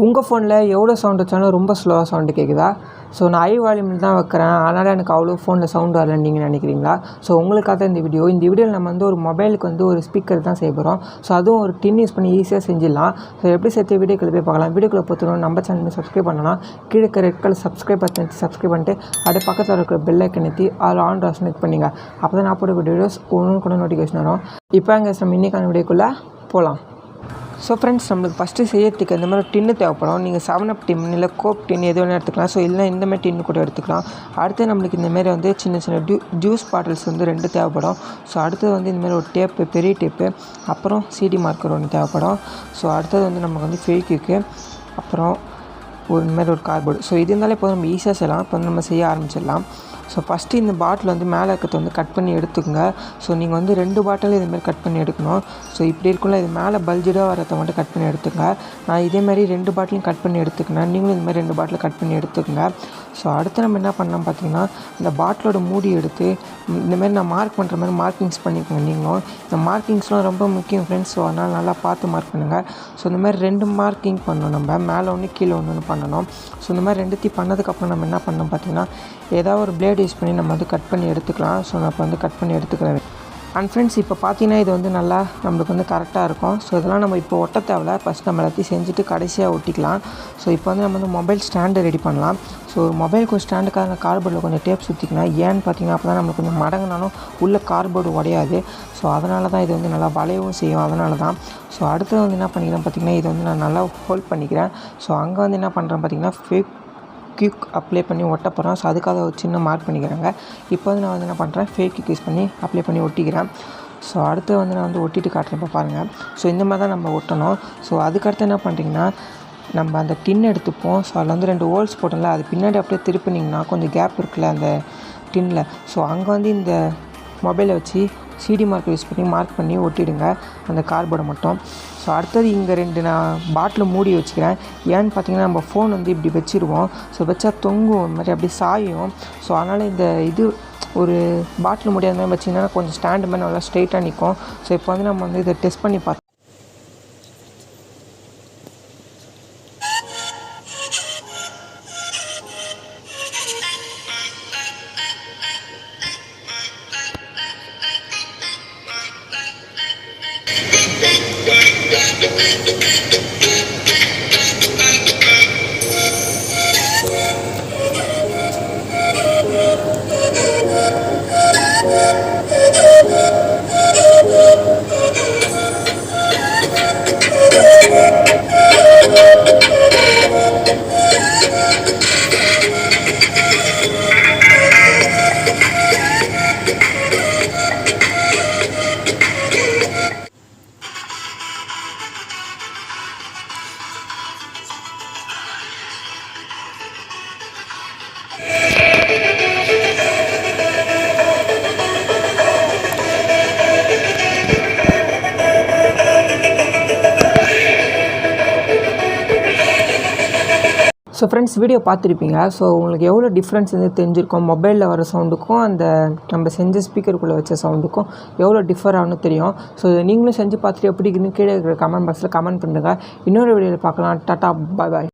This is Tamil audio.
உங்கள் ஃபோனில் எவ்வளோ சவுண்ட் வச்சாலும் ரொம்ப ஸ்லோவாக சவுண்டு கேட்குதா? ஸோ நான் ஹை வால்யூமில் தான் வைக்கிறேன், அதனால் எனக்கு அவ்வளோ ஃபோனில் சவுண்டு வரலன்னு நீங்கள் நினைக்கிறீங்களா? ஸோ உங்களுக்காக தான் இந்த வீடியோவில் நம்ம வந்து ஒரு மொபைலுக்கு வந்து ஒரு ஸ்பீக்கர் தான் செய்ய போகிறோம். ஸோ அதுவும் ஒரு டின் யூஸ் பண்ணி ஈஸியாக செஞ்சிடலாம். ஸோ எப்படி சேர்த்து வீடியோக்குள்ளே போய் பார்க்கலாம். வீடியோக்குள்ளே பொறுத்தவரை நம்ம சேனல் சப்ஸ்கிரைப் பண்ணலாம். கீழே இருக்க red colour subscribe button subscribe பண்ணிட்டு அப்படியே பக்கத்தில் இருக்கிற பெல் ஐக்கன் ஏற்றி அதில் ஆன் ஆப்ஷன் கிளிக் பண்ணிங்க. அப்போ தான் நான் போட வீடியோஸ் ஒன்று கூட நோட்டிஃபிகேஷன் வரும். இப்போ அங்கே நம்ம இன்றைக்கான வீடியோக்குள்ளே போகலாம். ஸோ ஃப்ரெண்ட்ஸ், நம்மளுக்கு ஃபஸ்ட்டு செய்யறதுக்கு இந்த மாதிரி டின்னு தேவைப்படும். நீங்கள் 7up டின் இல்லை கோக் டின் எது வேணால் எடுத்துக்கலாம். ஸோ இல்லைனா இந்தமாதிரி டின்னு கூட எடுத்துக்கலாம். அடுத்து நம்மளுக்கு இந்தமாரி வந்து சின்ன சின்ன ஜூஸ் பாட்டில்ஸ் வந்து 2 தேவைப்படும். ஸோ அடுத்தது வந்து இந்தமாதிரி ஒரு டேப்பு, பெரிய டேப்பு, அப்புறம் சிடி மார்க்கர் ஒன்று தேவைப்படும். ஸோ அடுத்தது வந்து நமக்கு வந்து ஃபெவிக்விக்கு, அப்புறம் இந்தமாதிரி ஒரு கார்ட்போர்டு. ஸோ இது இருந்தாலே இப்போ நம்ம ஈஸியாக செய்யலாம். இப்போ வந்து நம்ம செய்ய ஆரம்பிச்சிடலாம். ஸோ ஃபஸ்ட்டு இந்த பாட்டில் வந்து மேலே இருக்கிறத வந்து கட் பண்ணி எடுத்துக்கோங்க. ஸோ நீங்கள் வந்து 2 பாட்டில் இதுமாதிரி கட் பண்ணி எடுக்கணும். ஸோ இப்படி இருக்கும்ல, இது மேலே பல்ஜடாக வரதை மட்டும் கட் பண்ணி எடுத்துக்கங்க. நான் இதேமாதிரி 2 பாட்டிலையும் கட் பண்ணி எடுத்துக்கினேன். நீங்களும் இதுமாதிரி 2 பாட்டில் கட் பண்ணி எடுத்துக்கோங்க. ஸோ அடுத்து நம்ம என்ன பண்ணலாம் பார்த்தீங்கன்னா, இந்த பாட்டிலோட மூடி எடுத்து இந்தமாரி நான் மார்க் பண்ணுற மாதிரி மார்க்கிங்ஸ் பண்ணிக்கோங்க. நீங்களும் இந்த மார்க்கிங்ஸ்லாம் ரொம்ப முக்கியம் ஃப்ரெண்ட்ஸ். ஸோ அதனால் நல்லா பார்த்து மார்க் பண்ணுங்கள். ஸோ இந்த மாதிரி 2 மார்க்கிங் பண்ணணும். நம்ம மேலே ஒன்று கீழே ஒன்று பண்ணணும். ஸோ இந்த மாதிரி 2த்தையும் பண்ணதுக்கப்புறம் நம்ம என்ன பண்ணோம் பார்த்தீங்கன்னா, ஏதாவது ஒரு பிளேட் யூஸ் பண்ணி நம்ம வந்து கட் பண்ணி எடுத்துக்கலாம். ஸோ நான் இப்போ வந்து கட் பண்ணி எடுத்துக்கிறேன். அண்ட் ஃப்ரெண்ட்ஸ், இப்போ பார்த்தீங்கன்னா இது வந்து நல்லா நம்மளுக்கு வந்து கரெக்டாக இருக்கும். ஸோ இதெல்லாம் நம்ம இப்போ ஒட்ட தேவையில்ல. ஃபஸ்ட் நம்ம எல்லாத்தையும் செஞ்சுட்டு கடைசியாக ஒட்டிக்கலாம். ஸோ இப்போ வந்து நம்ம வந்து மொபைல் ஸ்டாண்டு ரெடி பண்ணலாம். ஸோ ஒரு மொபைலுக்கு ஒரு ஸ்டாண்டுக்காக கார்போர்டில் கொஞ்சம் டேப் சுற்றிக்கலாம். ஏன்னு பார்த்தீங்கன்னா, அப்போ தான் நம்மளுக்கு கொஞ்சம் மடங்கினாலும் உள்ள கார்போர்டு உடையாது. ஸோ அதனால தான் இது வந்து நல்லா வளையவும் செய்யும். அதனால தான். ஸோ அடுத்தது வந்து என்ன பண்ணிக்கிறேன் பார்த்தீங்கன்னா, இது வந்து நான் நல்லா ஹோல்ட் பண்ணிக்கிறேன். ஸோ அங்கே வந்து என்ன பண்ணுறேன் பார்த்தீங்கன்னா, ஃபெவிக்விக் அப்ளை பண்ணி ஒட்ட போகிறேன். ஸோ அதுக்காக ஒரு சின்ன மார்க் பண்ணிக்கிறாங்க. இப்போ வந்து நான் வந்து என்ன பண்ணுறேன், ஃபெவிக்விக் யூஸ் பண்ணி அப்ளை பண்ணி ஒட்டிக்கிறேன். ஸோ அடுத்து வந்து நான் வந்து ஒட்டிட்டு காட்டுறேன். இப்போ பாருங்கள். ஸோ இந்த மாதிரி தான் நம்ம ஒட்டணும். ஸோ அதுக்கடுத்து என்ன பண்ணுறீங்கன்னா, நம்ம அந்த டின் எடுத்துப்போம். ஸோ அதில் வந்து 2 ஹோல்ஸ் போட்டோம்ல, அது பின்னாடி அப்படியே திருப்பினீங்கன்னா கொஞ்சம் கேப் இருக்குல்ல அந்த டின்னில். ஸோ அங்கே வந்து இந்த மொபைலை வச்சு சிடி மார்க்கர் யூஸ் பண்ணி மார்க் பண்ணி ஒட்டிடுங்க அந்த கார்போர்டை மட்டும். ஸோ அடுத்தது இங்கே 2 நான் பாட்டில் மூடி வச்சுக்கிறேன். ஏன்னு பார்த்தீங்கன்னா, நம்ம ஃபோன் வந்து இப்படி வச்சுருவோம். ஸோ வச்சா தொங்கும், இந்த மாதிரி அப்படியே சாயும். ஸோ அதனால் இந்த இது ஒரு பாட்டில் மூடி அந்த மாதிரி வச்சிங்கன்னா கொஞ்சம் ஸ்டாண்டு மாதிரி நல்லா ஸ்ட்ரெயிட்டாக நிற்கும். ஸோ இப்போ வந்து நம்ம வந்து இதை டெஸ்ட் பண்ணி பார்த்தோம். ஸோ ஃப்ரெண்ட்ஸ், வீடியோ பார்த்துருப்பீங்க. ஸோ உங்களுக்கு எவ்வளோ டிஃப்ரென்ஸ் வந்து தெரிஞ்சிருக்கும். மொபைலில் வர சவுண்டுக்கும் அந்த நம்ம செஞ்ச ஸ்பீக்கருக்குள்ளே வச்ச சவுண்டுக்கும் எவ்வளோ டிஃபர் ஆகும்னு தெரியும். ஸோ நீங்களும் செஞ்சு பார்த்துட்டு எப்படி இருக்குன்னு கீழே இருக்கிற கமெண்ட் பாக்ஸில் கமெண்ட் பண்ணுங்கள். இன்னொரு வீடியோவில் பார்க்கலாம். டாட்டா, பாய் பாய்.